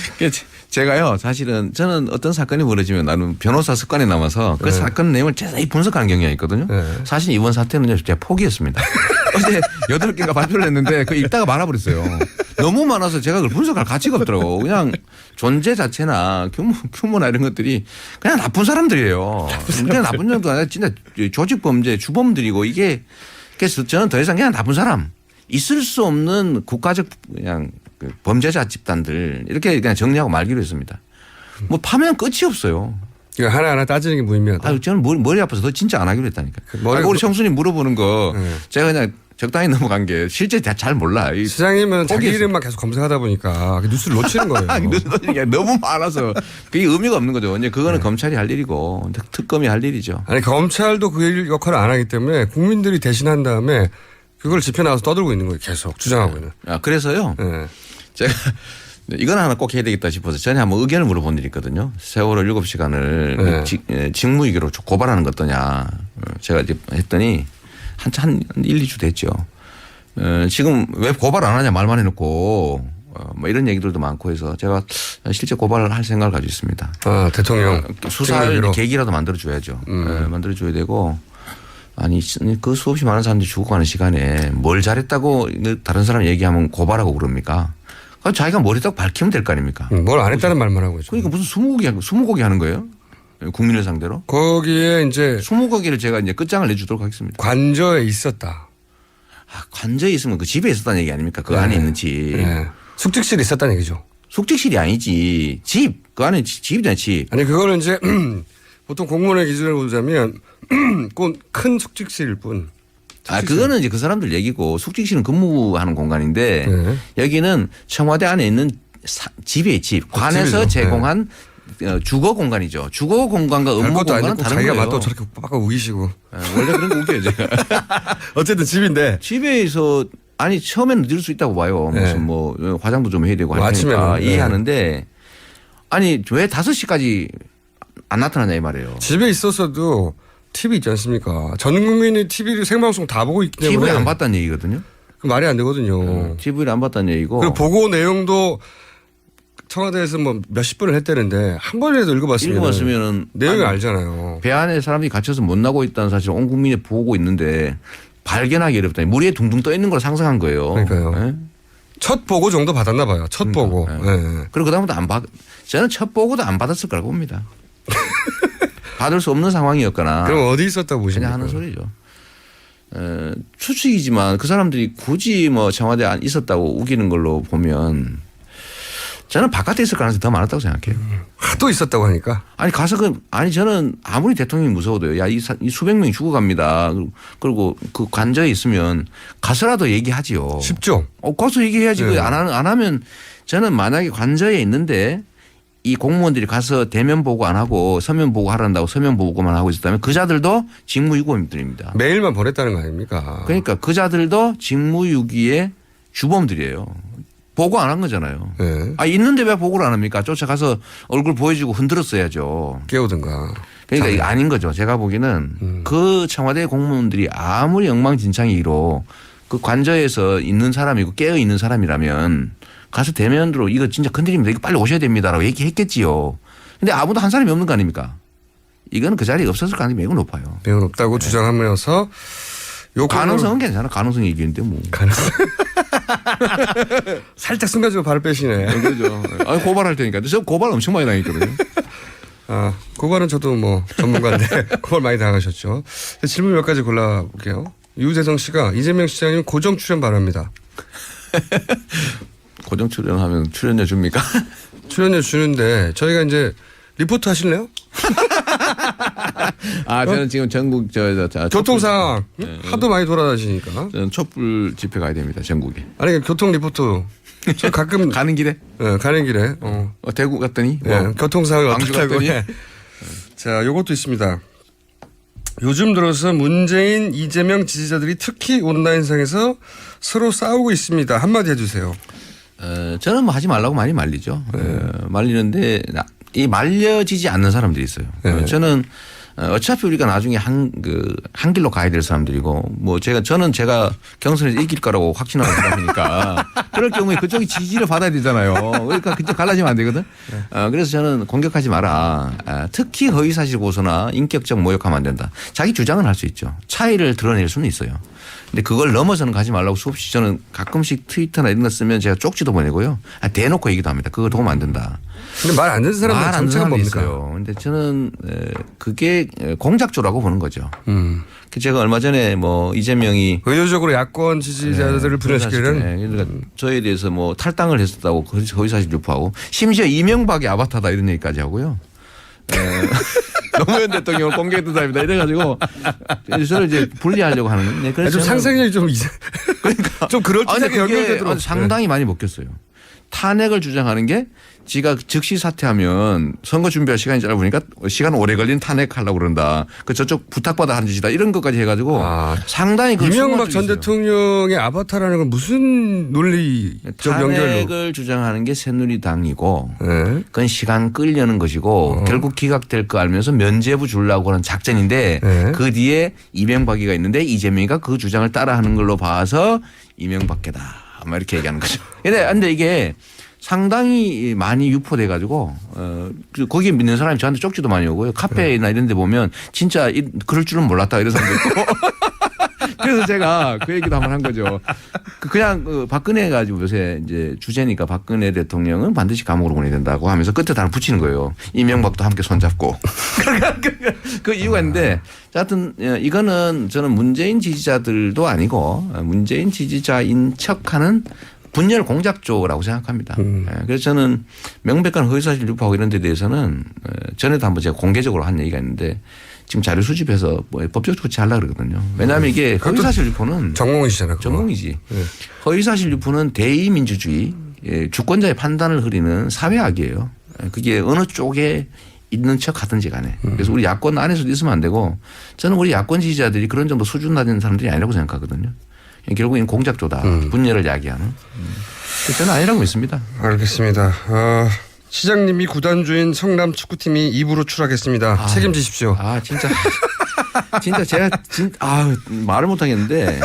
제가요 사실은 저는 어떤 사건이 벌어지면 나는 변호사 습관에 남아서 그 사건 내용을 자세히 분석하는 경향이 있거든요. 네. 사실 이번 사태는 제가 포기했습니다. 어제 8개가 발표를 했는데 그 읽다가 말아버렸어요. 너무 많아서 제가 그걸 분석할 가치가 없더라고. 그냥 존재 자체나 규모나 이런 것들이 그냥 나쁜 사람들이에요. 그냥 나쁜 정도 아니라 진짜 조직범죄 주범들이고 이게 그래서 저는 더 이상 그냥 나쁜 사람 있을 수 없는 국가적 그냥 그 범죄자 집단들 이렇게 그냥 정리하고 말기로 했습니다. 뭐 파면 끝이 없어요. 이거 하나하나 따지는 게 무의미하다. 아유, 저는 머리 아파서 더 진짜 안 하기로 했다니까. 우리 청순이 물어보는 거 제가 그냥 적당히 넘어간 게 실제 잘 몰라. 시장님은 자기 이름만 계속 검색하다 보니까 뉴스를 놓치는 거예요. 너무 많아서 그게 의미가 없는 거죠. 이제 그거는 검찰이 할 일이고 특검이 할 일이죠. 아니 검찰도 그 역할을 안 하기 때문에 국민들이 대신한 다음에 그걸 집회 나와서 떠들고 있는 거예요. 계속 주장하고 있는. 아, 그래서요. 네. 제가 이건 하나 꼭 해야 되겠다 싶어서 전에 한번 의견을 물어본 일이 있거든요. 세월호 7시간을 직무유기로 고발하는 것 어떠냐. 제가 이제 했더니 한 1, 2주 됐죠. 지금 왜 고발 안 하냐 말만 해놓고 뭐 이런 얘기들도 많고 해서 제가 실제 고발을 할 생각을 가지고 있습니다. 아, 대통령. 수사할 계기라도 만들어줘야죠. 만들어줘야 되고 아니 그 수없이 많은 사람들이 죽어가는 시간에 뭘 잘했다고 다른 사람 얘기하면 고발하고 그럽니까? 자기가 뭘 했다고 밝히면 될 거 아닙니까? 뭘 안 했다는 말만 하고 있죠. 그러니까 무슨 스무고기 하는 거예요? 국민을 상대로? 거기에 이제 20곡기를 제가 이제 끝장을 내주도록 하겠습니다. 관저에 있었다. 아, 관저에 있으면 그 집에 있었다는 얘기 아닙니까? 그 안에 있는 집. 네. 숙직실에 있었다는 얘기죠. 숙직실이 아니지. 집. 그 안에 집이잖아요, 집. 아니 그거는 이제 보통 공무원의 기준을 보자면 꼭 큰 숙직실일 뿐. 아, 그거는 이제 그 사람들 얘기고 숙직실은 근무하는 공간인데 여기는 청와대 안에 있는 집이에요, 집. 관에서 제공한 주거 공간이죠. 주거 공간과 업무 공간은 다른 자기가 거예요. 맞다고 저렇게 빡빡 우기시고. 원래 그런 거 웃겨요, 제가. 어쨌든 집인데. 집에서 아니 처음에는 늦을 수 있다고 봐요. 무슨 뭐 화장도 좀 해야 되고 하니까 이해하는데 아니 왜 5시까지 안 나타나냐 이 말이에요. 집에 있었어도 TV 있지 않습니까? 전 국민이 TV를 생방송 다 보고 있기 때문에. TV를 안 봤다는 얘기거든요. 그 말이 안 되거든요. TV를 안 봤다는 얘기고. 그리고 보고 내용도 청와대에서 뭐 몇십 번을 했다는데 한 번이라도 읽어봤으면 내용이 알잖아요. 배 안에 사람들이 갇혀서 못 나고 있다는 사실을 온 국민이 보고 있는데 발견하기 어렵다니. 물 위에 둥둥 떠 있는 걸 상상한 거예요. 그러니까요. 네? 첫 보고 정도 받았나 봐요. 첫 보고. 네. 네. 그리고 그다음부터 안 받. 저는 첫 보고도 안 받았을 거라고 봅니다. 받을 수 없는 상황이었거나. 그럼 어디 있었다고 보십니까? 그냥 하는 소리죠. 추측이지만 그 사람들이 굳이 뭐 청와대 안 있었다고 우기는 걸로 보면 저는 바깥에 있을 가능성이 더 많았다고 생각해요. 또 있었다고 하니까. 아니 가서 저는 아무리 대통령이 무서워도요. 야, 이 수백 명이 죽어갑니다. 그리고 그 관저에 있으면 가서라도 얘기하지요. 쉽죠. 가서 얘기해야지. 네. 안 하면 저는 만약에 관저에 있는데 이 공무원들이 가서 대면 보고 안 하고 서면 보고 하란다고 서면 보고만 하고 있었다면 그자들도 직무유기범들입니다. 메일만 보냈다는 거 아닙니까? 그러니까 그자들도 직무유기의 주범들이에요. 보고 안 한 거잖아요. 네. 아, 있는데 왜 보고를 안 합니까? 쫓아가서 얼굴 보여주고 흔들었어야죠. 깨우든가. 그러니까 이게 아닌 거죠. 제가 보기에는 그 청와대 공무원들이 아무리 엉망진창이로 그 관저에서 있는 사람이고 깨어 있는 사람이라면 가서 대면으로 이거 진짜 큰일입니다. 이거 빨리 오셔야 됩니다라고 얘기했겠지요. 근데 아무도 한 사람이 없는 거 아닙니까? 이거는 그 자리에 없었을 가능성이 매우 높아요. 매우 높다고 주장하면서 가능성은 괜찮아. 가능성이 이기는데 뭐. 살짝 순간적으로 발을 빼시네. 그렇죠. 고발할 테니까. 저 고발 엄청 많이 당했거든요. 그거는 저도 뭐 전문가인데 그걸 많이 당하셨죠. 질문 몇 가지 골라볼게요. 유재성 씨가 이재명 시장님 고정 출연 바랍니다. 고정 출연하면 출연료 줍니까? 출연료 주는데 저희가 이제 리포트 하실래요? 저는 지금 전국 교통 상황 하도 많이 돌아다니시니까. 저는 촛불 집회 가야 됩니다. 전국에. 아니 교통 리포트. 저 가끔 가는 길에? 네, 가는 길에. 대구 갔더니 네, 교통 상황이 광주 어떻다고. 갔더니. 네. 자, 요것도 있습니다. 요즘 들어서 문재인, 이재명 지지자들이 특히 온라인상에서 서로 싸우고 있습니다. 한마디 해주세요. 저는 뭐 하지 말라고 많이 말리죠. 말리는데 이 말려지지 않는 사람들이 있어요. 저는 어차피 우리가 나중에 한 길로 가야 될 사람들이고 뭐 저는 제가 경선에서 이길 거라고 확신하고 있으니까 그럴 경우에 그쪽이 지지를 받아야 되잖아요. 그러니까 그쪽 갈라지면 안 되거든. 그래서 저는 공격하지 마라. 특히 허위사실 고소나 인격적 모욕하면 안 된다. 자기 주장은 할 수 있죠. 차이를 드러낼 수는 있어요. 근데 그걸 넘어서는 가지 말라고 수없이 저는 가끔씩 트위터나 이런 거 쓰면 제가 쪽지도 보내고요. 대놓고 얘기도 합니다. 그거 도움 안 된다. 근데 말 안 듣는 사람은 말 안 듣는 정체가 사람이 뭡니까? 있어요. 근데 저는 그게 공작조라고 보는 거죠. 제가 얼마 전에 뭐 이재명이 의도적으로 야권 지지자들을 분열시키는. 그러니까 저에 대해서 뭐 탈당을 했었다고 허위사실 유포하고 심지어 이명박의 아바타다 이런 얘기까지 하고요. 노무현 대통령을 공개했다입니다. 이래가지고 저를 이제 분리하려고 하는 건데. 그래서 좀 상상력이 좀 그러니까 좀 그럴듯하게 연결되도록. 상당히 많이 먹혔어요. 탄핵을 주장하는 게 지가 즉시 사퇴하면 선거 준비할 시간이 짧으니까 시간 오래 걸린 탄핵하려고 그런다. 그 저쪽 부탁받아 하는 짓이다. 이런 것까지 해가지고 상당히 이명박 전 대통령의 아바타라는 건 무슨 논리적 연결로. 탄핵을 주장하는 게 새누리당이고 네. 그건 시간 끌려는 것이고 결국 기각될 거 알면서 면죄부 주려고 하는 작전인데 네. 그 뒤에 이명박이가 있는데 이재명이가 그 주장을 따라하는 걸로 봐서 이명박계다. 막 이렇게 얘기하는 거죠. 근데 이게 상당히 많이 유포돼 가지고 거기에 믿는 사람이 저한테 쪽지도 많이 오고요. 카페나 이런 데 보면 진짜 그럴 줄은 몰랐다 이런 사람도 있고. 그래서 제가 그 얘기도 한번 한 거죠. 그냥 박근혜 가지고 요새 이제 주제니까 박근혜 대통령은 반드시 감옥으로 보내야 된다고 하면서 끝에 다 붙이는 거예요. 이명박도 함께 손잡고. 그 이유가 있는데 하여튼 이거는 저는 문재인 지지자들도 아니고 문재인 지지자인 척하는 분열 공작조라고 생각합니다. 그래서 저는 명백한 허위사실 유포하고 이런 데 대해서는 전에도 한번 제가 공개적으로 한 얘기가 있는데 지금 자료 수집해서 뭐 법적 조치하려고 그러거든요. 왜냐하면 이게 허위사실 유포는 전공이시잖아요. 그거. 전공이지. 허위사실 유포는 대의민주주의 주권자의 판단을 흐리는 사회악이에요. 그게 어느 쪽에 있는 척 하든지 간에. 그래서 우리 야권 안에서도 있으면 안 되고 저는 우리 야권 지지자들이 그런 정도 수준 낮은 사람들이 아니라고 생각하거든요. 결국엔 공작조다. 분열을 야기하는. 저는 아니라고 믿습니다. 알겠습니다. 시장님이 구단주인 성남 축구팀이 2부로 추락했습니다. 책임지십시오. 진짜 제가 말을 못 하겠는데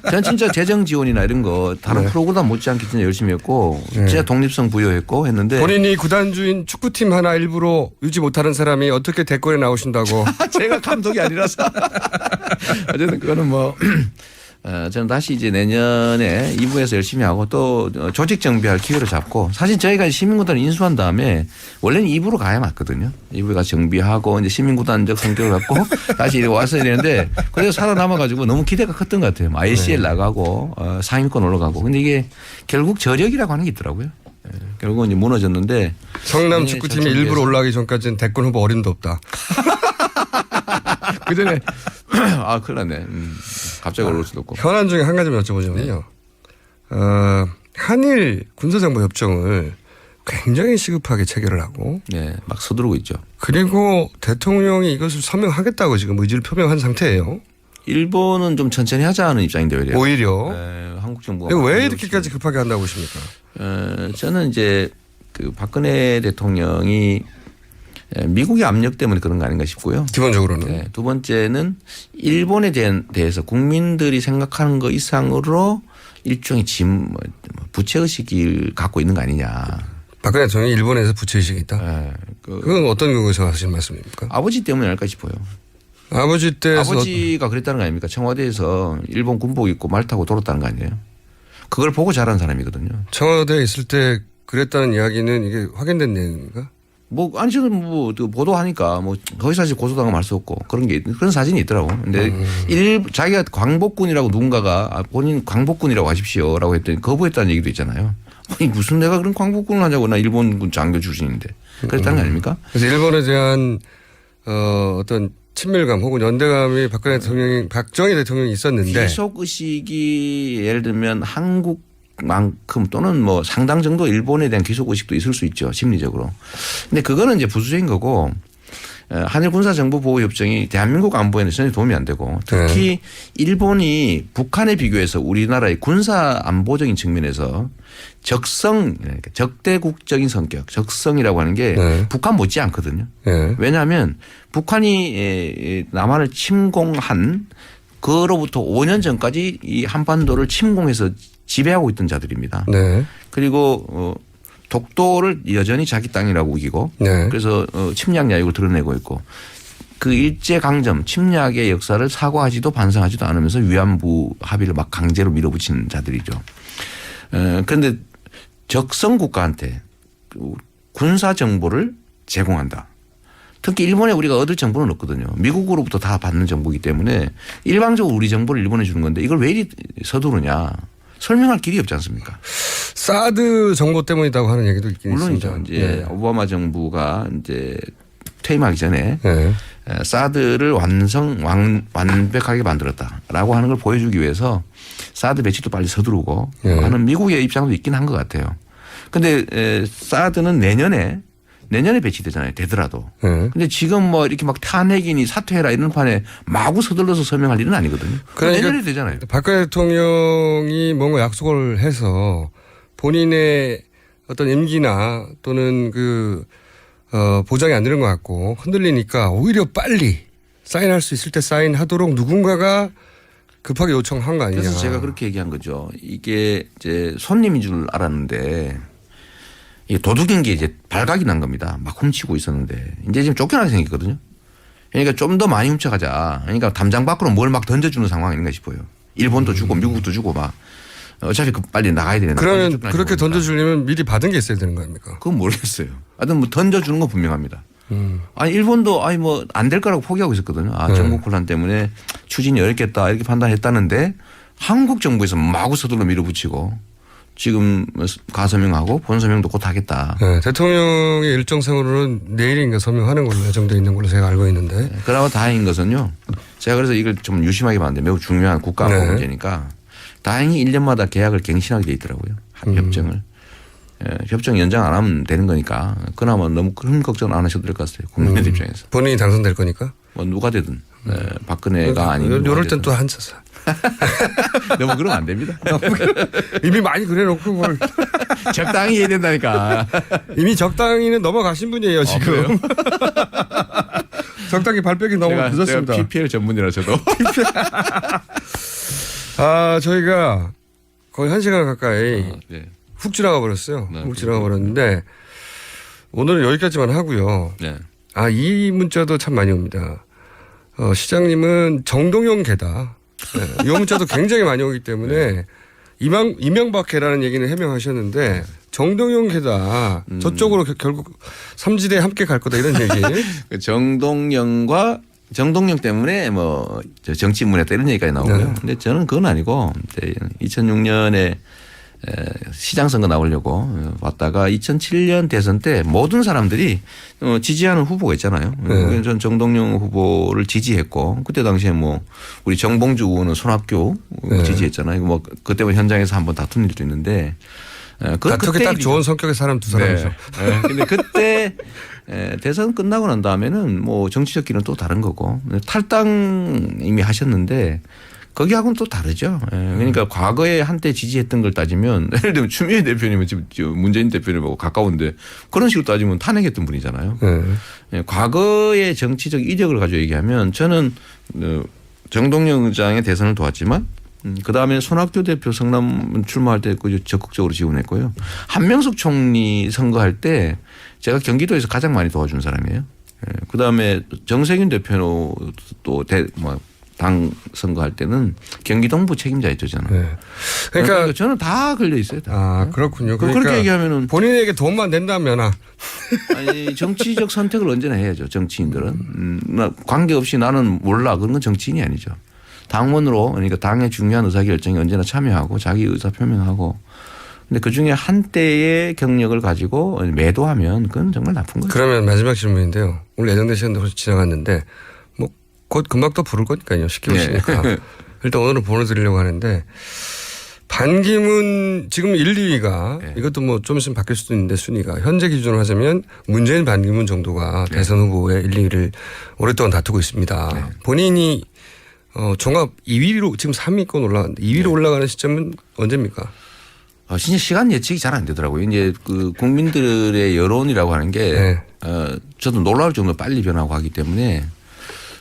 저는 진짜 재정 지원이나 이런 거 다른 프로그램 못지않게 진짜 열심히 했고 진짜 독립성 부여했고 했는데 본인이 구단주인 축구팀 하나 일부러 유지 못하는 사람이 어떻게 대권에 나오신다고. 제가 감독이 아니라서 어쨌든 그거는 뭐 저는 다시 이제 내년에 2부에서 열심히 하고 또 조직 정비할 기회를 잡고 사실 저희가 시민구단을 인수한 다음에 원래는 2부로 가야 맞거든요. 2부에 가서 정비하고 이제 시민구단적 성격을 갖고 다시 와서 이랬는데 그래서 살아남아가지고 너무 기대가 컸던 것 같아요. ICL 나가고 상위권 올라가고 근데 이게 결국 저력이라고 하는 게 있더라고요. 결국은 이제 무너졌는데 성남 축구팀이 일부러 올라가기 전까지는 대권 후보 어림도 없다. 그 전에 큰일 났네. 갑자기 올라올 수도 없고. 현안 중에 한 가지만 여쭤보자면요. 한일 군사정보 협정을 굉장히 시급하게 체결을 하고. 네, 막 서두르고 있죠. 그리고 대통령이 이것을 서명하겠다고 지금 의지를 표명한 상태예요. 일본은 좀 천천히 하자는 입장인데 오히려. 한국 정부가. 왜 이렇게까지 급하게 한다고 보십니까? 저는 이제 그 박근혜 대통령이 미국의 압력 때문에 그런 거 아닌가 싶고요. 기본적으로는. 네, 두 번째는 일본에 대해서 국민들이 생각하는 것 이상으로 일종의 부채의식을 갖고 있는 거 아니냐. 박근혜 대통령이 일본에서 부채의식이 있다? 네, 그건 어떤 경우에서 하신 말씀입니까? 아버지 때문에 할까 싶어요. 아버지 때에서. 아버지가 그랬다는 거 아닙니까? 청와대에서 일본 군복 입고 말 타고 돌았다는 거 아니에요? 그걸 보고 자란 사람이거든요. 청와대에 있을 때 그랬다는 이야기는 이게 확인된 내용입니까? 뭐 아니 저는 뭐 보도하니까 뭐 거기 사실 고소당하면 할 수 없고 그런 사진이 있더라고. 근데 자기가 광복군이라고 누군가가 본인 광복군이라고 하십시오라고 했더니 거부했다는 얘기도 있잖아요. 아니 무슨 내가 그런 광복군을 하냐고 나 일본군 장교 출신인데 그랬다는 거 아닙니까? 그래서 일본에 대한 어떤 친밀감 혹은 연대감이 박정희 대통령이 있었는데 귀속 의식이 예를 들면 한국만큼 또는 뭐 상당 정도 일본에 대한 귀속 의식도 있을 수 있죠 심리적으로. 근데 그거는 이제 부수적인 거고 한일 군사정보보호협정이 대한민국 안보에는 전혀 도움이 안 되고 특히 일본이 북한에 비교해서 우리나라의 군사 안보적인 측면에서 적대국적인 성격, 적성이라고 하는 게 북한 못지 않거든요. 왜냐하면 북한이 남한을 침공한 그로부터 5년 전까지 이 한반도를 침공해서 지배하고 있던 자들입니다. 그리고 독도를 여전히 자기 땅이라고 우기고 그래서 침략 야욕을 드러내고 있고 그 일제강점 침략의 역사를 사과하지도 반성하지도 않으면서 위안부 합의를 막 강제로 밀어붙이는 자들이죠. 그런데 적성 국가한테 군사 정보를 제공한다. 특히 일본에 우리가 얻을 정보는 없거든요. 미국으로부터 다 받는 정보이기 때문에 일방적으로 우리 정보를 일본에 주는 건데 이걸 왜 이리 서두르냐. 설명할 길이 없지 않습니까? 사드 정보 때문이라고 하는 얘기도 있긴 물론이죠. 있습니다. 이제 오바마 정부가 이제 퇴임하기 전에 사드를 완벽하게 만들었다라고 하는 걸 보여주기 위해서 사드 배치도 빨리 서두르고 하는 미국의 입장도 있긴 한 것 같아요. 그런데 사드는 내년에 배치되잖아요. 되더라도. 근데 지금 뭐 이렇게 막 탄핵이니 사퇴해라 이런 판에 마구 서둘러서 서명할 일은 아니거든요. 그러니까 내년에 되잖아요. 박근혜 대통령이 뭔가 약속을 해서 본인의 어떤 임기나 또는 보장이 안 되는 것 같고 흔들리니까 오히려 빨리 사인할 수 있을 때 사인하도록 누군가가 급하게 요청한 거 아니냐. 그래서 제가 그렇게 얘기한 거죠. 이게 이제 손님인 줄 알았는데 이 도둑인 게 이제 발각이 난 겁니다. 막 훔치고 있었는데 이제 지금 쫓겨나게 생겼거든요. 그러니까 좀 더 많이 훔쳐가자. 그러니까 담장 밖으로 뭘 막 던져주는 상황이 아닌가 싶어요. 일본도 주고 미국도 주고 막 어차피 빨리 나가야 되는데. 그러면 그렇게 던져주려면 미리 받은 게 있어야 되는 거 아닙니까? 그건 모르겠어요. 하여튼 뭐 던져주는 건 분명합니다. 아니 일본도 뭐 안 될 거라고 포기하고 있었거든요. 정국 혼란 때문에 추진이 어렵겠다 이렇게 판단했다는데 한국 정부에서 마구 서둘러 밀어붙이고 지금 가서명하고 본서명도 곧 하겠다. 대통령의 일정상으로는 내일인가 서명하는 걸로 예정되어 있는 걸로 제가 알고 있는데. 그나마 다행인 것은요. 제가 그래서 이걸 좀 유심하게 봤는데 매우 중요한 국가안보 문제니까 다행히 1년마다 계약을 갱신하게 돼 있더라고요. 협정을. 협정 연장 안 하면 되는 거니까 그나마 너무 큰 걱정 안 하셔도 될 것 같아요. 국민들 입장에서. 본인이 당선될 거니까. 뭐 누가 되든 박근혜가 아니면. 이럴 땐 또 앉아서. 너무 그러면 안 됩니다. 이미 많이 그래놓고 뭘. 적당히 해야 된다니까. 이미 적당히는 넘어가신 분이에요 지금. 적당히 발빼기 너무 늦었습니다. 제가 PPL 전문이라 저도. 저희가 거의 1시간 가까이 훅 지나가 버렸어요. 훅 지나가 버렸는데 오늘은 여기까지만 하고요. 이 문자도 참 많이 옵니다. 시장님은 정동영 개다. 이 문자도 굉장히 많이 오기 때문에 이명박 개라는 얘기는 해명하셨는데 정동영 개다. 저쪽으로 결국 삼지대 함께 갈 거다 이런 얘기. 정동영 때문에 뭐 정치문했다 이런 얘기까지 나오고요. 근데 저는 그건 아니고 2006년에 시장 선거 나오려고 왔다가 2007년 대선 때 모든 사람들이 지지하는 후보가 있잖아요. 저는 정동영 후보를 지지했고 그때 당시에 뭐 우리 정봉주 의원은 손학규 지지했잖아요. 뭐 그때 뭐 현장에서 한번 다툰 일도 있는데 그게 딱 좋은 성격의 사람 두 사람이죠. 근데 그때 대선 끝나고 난 다음에는 뭐 정치적 길은 또 다른 거고 탈당 이미 하셨는데 거기하고는 또 다르죠. 그러니까 과거에 한때 지지했던 걸 따지면 예를 들면 추미애 대표님은 지금 문재인 대표님하고 가까운데 그런 식으로 따지면 탄핵했던 분이잖아요. 과거의 정치적 이력을 가지고 얘기하면 저는 정동영 의장의 대선을 도왔지만 그다음에 손학규 대표 성남 출마할 때 적극적으로 지원했고요. 한명숙 총리 선거할 때 제가 경기도에서 가장 많이 도와준 사람이에요. 그다음에 정세균 대표도 당 선거할 때는 경기 동부 책임자였죠 저는. 네. 그러니까 저는 다 걸려 있어요. 다. 아 그렇군요. 그러니까 그렇게 얘기하면은 본인에게 돈만 낸다면 아니 정치적 선택을 언제나 해야죠. 정치인들은 나 관계없이 나는 몰라 그런 건 정치인이 아니죠. 당원으로 그러니까 당의 중요한 의사결정에 언제나 참여하고 자기 의사 표명하고. 근데 그중에 한때의 경력을 가지고 매도하면 그건 정말 나쁜 거죠. 그러면 마지막 질문인데요. 오늘 예정된 시간도 벌써 지나갔는데 뭐 곧 금방 또 부를 거니까요. 시키고 있으니까. 일단 오늘은 보내드리려고 하는데 반기문 지금 1, 2위가 네. 이것도 뭐 좀 있으면 바뀔 수도 있는데 순위가 현재 기준으로 하자면 문재인 반기문 정도가 네. 대선 후보의 1, 2위를 오랫동안 다투고 있습니다. 네. 본인이 종합 2위로 지금 3위권 올라갔는데 2위로 올라가는 시점은 언제입니까? 진짜 시간 예측이 잘 안 되더라고요. 이제 그 국민들의 여론이라고 하는 게 네. 저도 놀라울 정도로 빨리 변하고 하기 때문에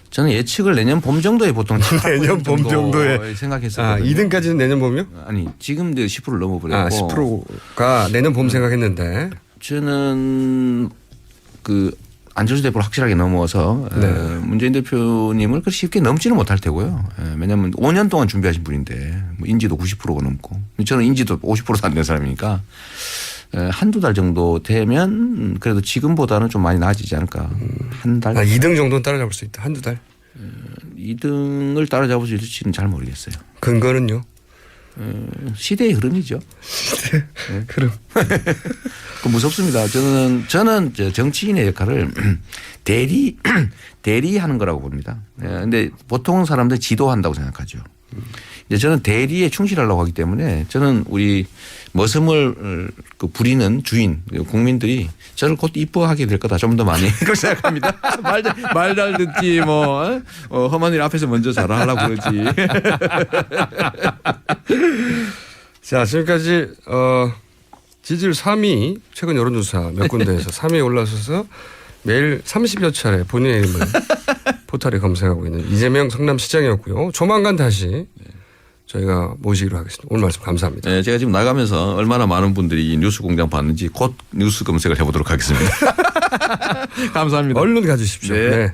저는 예측을 내년 봄 정도에 보통 내년 봄 정도에 생각했었거든요. 2등까지는 내년 봄이요? 아니 지금도 10% 넘어버렸고 10%가 내년 봄 생각했는데 저는 그 안철수 대표를 확실하게 넘어서 네. 문재인 대표님을 그렇게 쉽게 넘지는 못할 테고요. 왜냐하면 5년 동안 준비하신 분인데 뭐 인지도 90%가 넘고 저는 인지도 50%도 안 된 사람이니까 한두 달 정도 되면 그래도 지금보다는 좀 많이 나아지지 않을까. 한 달. 2등 정도는 따라잡을 수 있다. 한두 달. 2등을 따라잡을 수 있을지는 잘 모르겠어요. 근거는요? 시대의 흐름이죠. 흐름. 그 무섭습니다. 저는 정치인의 역할을 대리하는 거라고 봅니다. 그런데 보통 사람들은 지도한다고 생각하죠. 이제 저는 대리에 충실하려고 하기 때문에 저는 우리 머슴을 그 부리는 주인 국민들이 저를 곧 이뻐하게 될 거다. 좀 더 많이 그렇게 생각합니다. 말 잘 듣지 뭐 험한 일 앞에서 먼저 잘하려고 그러지. 자, 지금까지 지지율 3위 최근 여론조사 몇 군데에서 3위에 올라서서 매일 30여 차례 본인의 이름을 포털에 검색하고 있는 이재명 성남시장이었고요. 조만간 다시 저희가 모시기로 하겠습니다. 오늘 말씀 감사합니다. 네, 제가 지금 나가면서 얼마나 많은 분들이 이 뉴스 공장 봤는지 곧 뉴스 검색을 해보도록 하겠습니다. 감사합니다. 얼른 가주십시오. 네. 네.